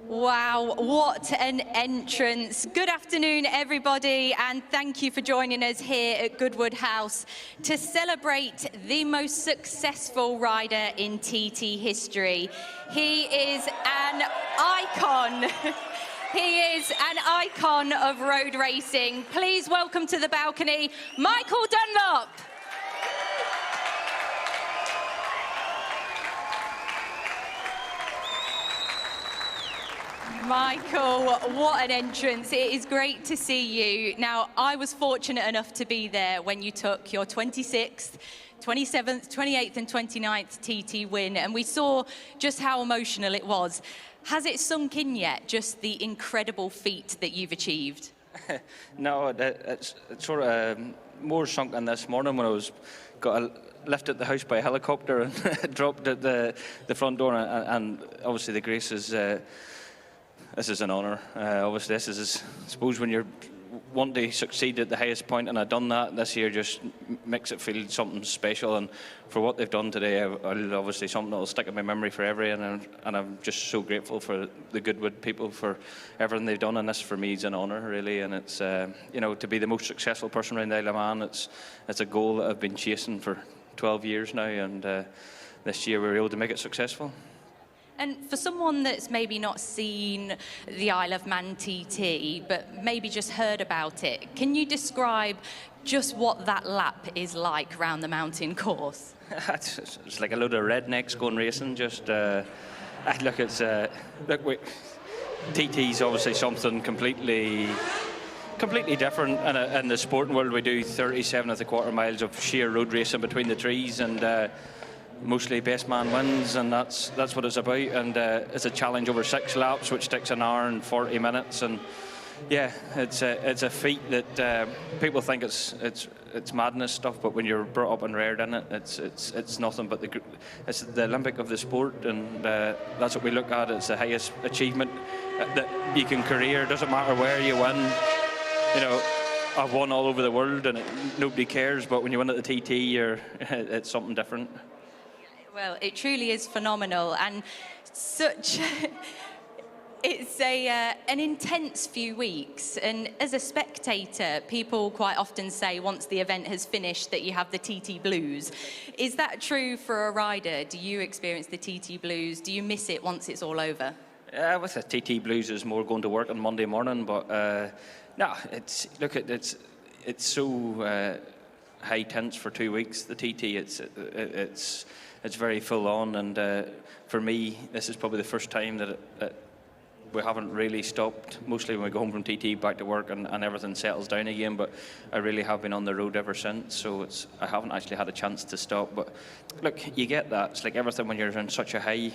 Wow, what an entrance. Good afternoon, everybody, and thank you for joining us here at Goodwood House to celebrate the most successful rider in TT history. He is an icon. He is an icon of road racing. Please welcome to the balcony, Michael Dunlop. Michael, what an entrance. It is great to see you. Now, I was fortunate enough to be there when you took your 26th, 27th, 28th and 29th TT win, and we saw just how emotional it was. Has it sunk in yet, just the incredible feat that you've achieved? No, it's sort of more sunk in this morning when I got lifted at the house by a helicopter and dropped at the front door, and obviously the grace is... This is an honour. Obviously, this is, I suppose, when you're wanting to succeed at the highest point, and I've done that this year, just makes it feel something special. And for what they've done today, obviously something that will stick in my memory forever. And I'm just so grateful for the Goodwood people for everything they've done. And this, for me, is an honour, really. And it's, you know, to be the most successful person around the Isle of Man, it's a goal that I've been chasing for 12 years now. And this year, we were able to make it successful. And for someone that's maybe not seen the Isle of Man TT, but maybe just heard about it, can you describe just what that lap is like around the mountain course? It's like a load of rednecks going racing. Just look, it's TT's obviously something completely different. In the sporting world, we do 37 of the quarter miles of sheer road racing between the trees, and mostly best man wins, and that's what it's about. And it's a challenge over 6 laps, which takes an hour and 40 minutes. And yeah, it's a feat that people think it's madness stuff, but when you're brought up and reared in it, it's nothing but it's the Olympic of the sport, and that's what we look at. It's the highest achievement that you can career. Doesn't matter where you win. You know, I've won all over the world, and nobody cares. But when you win at the TT, it's something different. Well, it truly is phenomenal, and it's an intense few weeks. And as a spectator, people quite often say once the event has finished that you have the TT blues. Is that true for a rider? Do you experience the TT blues? Do you miss it once it's all over? With the TT blues, is more going to work on Monday morning, but no, it's so high tense for 2 weeks. The TT, it's very full on, and for me, this is probably the first time that we haven't really stopped. Mostly when we go home from TT, back to work, and everything settles down again. But I really have been on the road ever since, so I haven't actually had a chance to stop. But look, you get that. It's like everything when you're in such a high.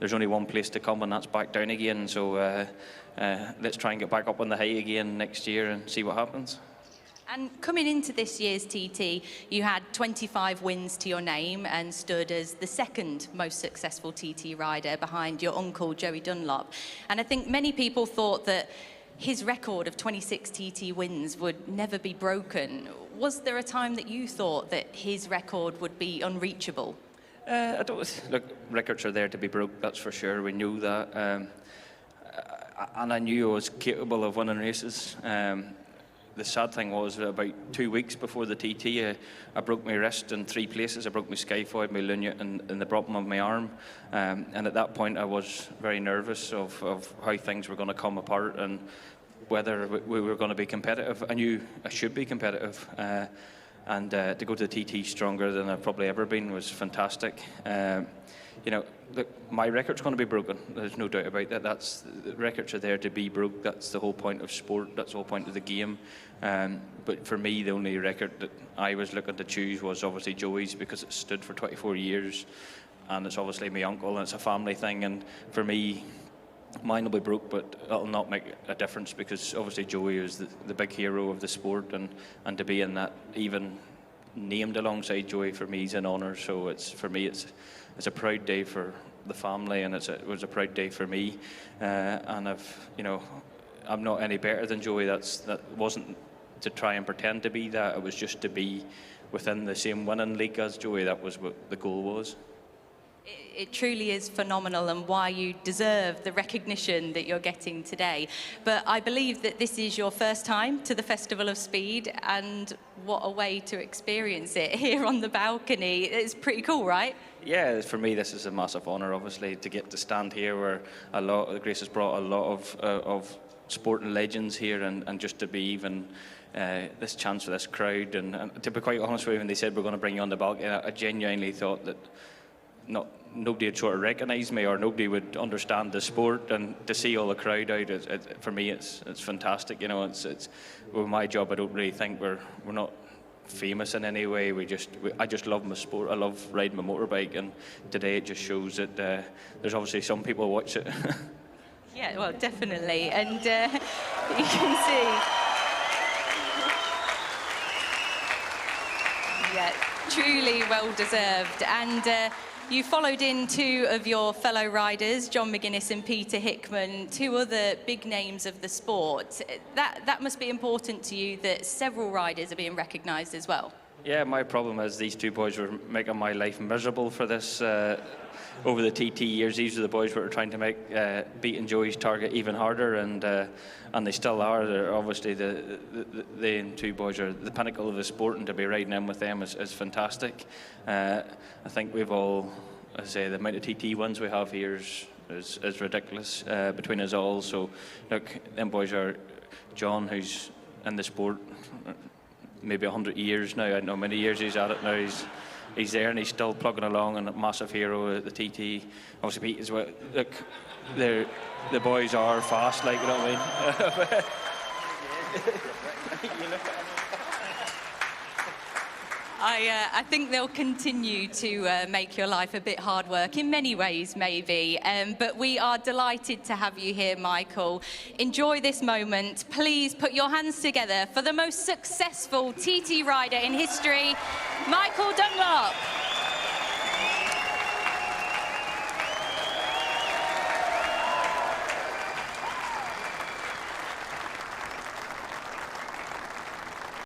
There's only one place to come, and that's back down again. So let's try and get back up on the high again next year and see what happens. And coming into this year's TT, you had 25 wins to your name and stood as the second most successful TT rider behind your uncle, Joey Dunlop. And I think many people thought that his record of 26 TT wins would never be broken. Was there a time that you thought that his record would be unreachable? I don't. Look, records are there to be broke, that's for sure. We knew that. And I knew I was capable of winning races. The sad thing was about 2 weeks before the TT, I broke my wrist in 3 places. I broke my skyfoid, my luniate, and the bottom of my arm. And at that point, I was very nervous of how things were going to come apart and whether we were going to be competitive. I knew I should be competitive. And to go to the TT stronger than I've probably ever been was fantastic. You know, look, my record's going to be broken. There's no doubt about that. The records are there to be broke. That's the whole point of sport. That's the whole point of the game. But for me, the only record that I was looking to choose was obviously Joey's, because it stood for 24 years, and it's obviously my uncle, and it's a family thing. And for me, mine will be broke, but it'll not make a difference, because obviously Joey is the big hero of the sport, and to be in that, even named alongside Joey, for me is an honour. So for me it's a proud day for the family, and it was a proud day for me. And I'm not any better than Joey. That wasn't to try and pretend to be that. It was just to be within the same winning league as Joey. That was what the goal was. It truly is phenomenal, and why you deserve the recognition that you're getting today. But I believe that this is your first time to the Festival of Speed, and what a way to experience it here on the balcony. It's pretty cool, right? Yeah, for me, this is a massive honour, obviously, to get to stand here where Grace has brought a lot of sporting legends here, and just to be even this chance for this crowd. And to be quite honest with you, when they said we're going to bring you on the balcony, I genuinely thought that nobody would sort of recognise me, or nobody would understand the sport, and to see all the crowd out, for me, it's fantastic. You know, it's with my job, I don't really think we're not famous in any way. I just love my sport. I love riding my motorbike, and today it just shows that there's obviously some people who watch it. Yeah, well, definitely, and you can see. Yeah, truly well deserved. And you followed in two of your fellow riders, John McGuinness and Peter Hickman, two other big names of the sport. That must be important to you, that several riders are being recognised as well. Yeah, my problem is these two boys were making my life miserable for this. Over the TT years, these are the boys who are trying to make beating Joey's target even harder, and they still are. They're obviously they and two boys are the pinnacle of the sport, and to be riding in with them is fantastic. I think we've all, I say, the amount of TT wins we have here is ridiculous between us all. So look, them boys are John, who's in the sport maybe 100 years now. I don't know how many years he's at it now. He's there and he's still plugging along, and a massive hero at the TT. Obviously Pete as well. Look, the boys are fast, like, you know what I mean? I think they'll continue to make your life a bit hard work in many ways, maybe. But we are delighted to have you here, Michael. Enjoy this moment. Please put your hands together for the most successful TT rider in history, Michael Dunlop.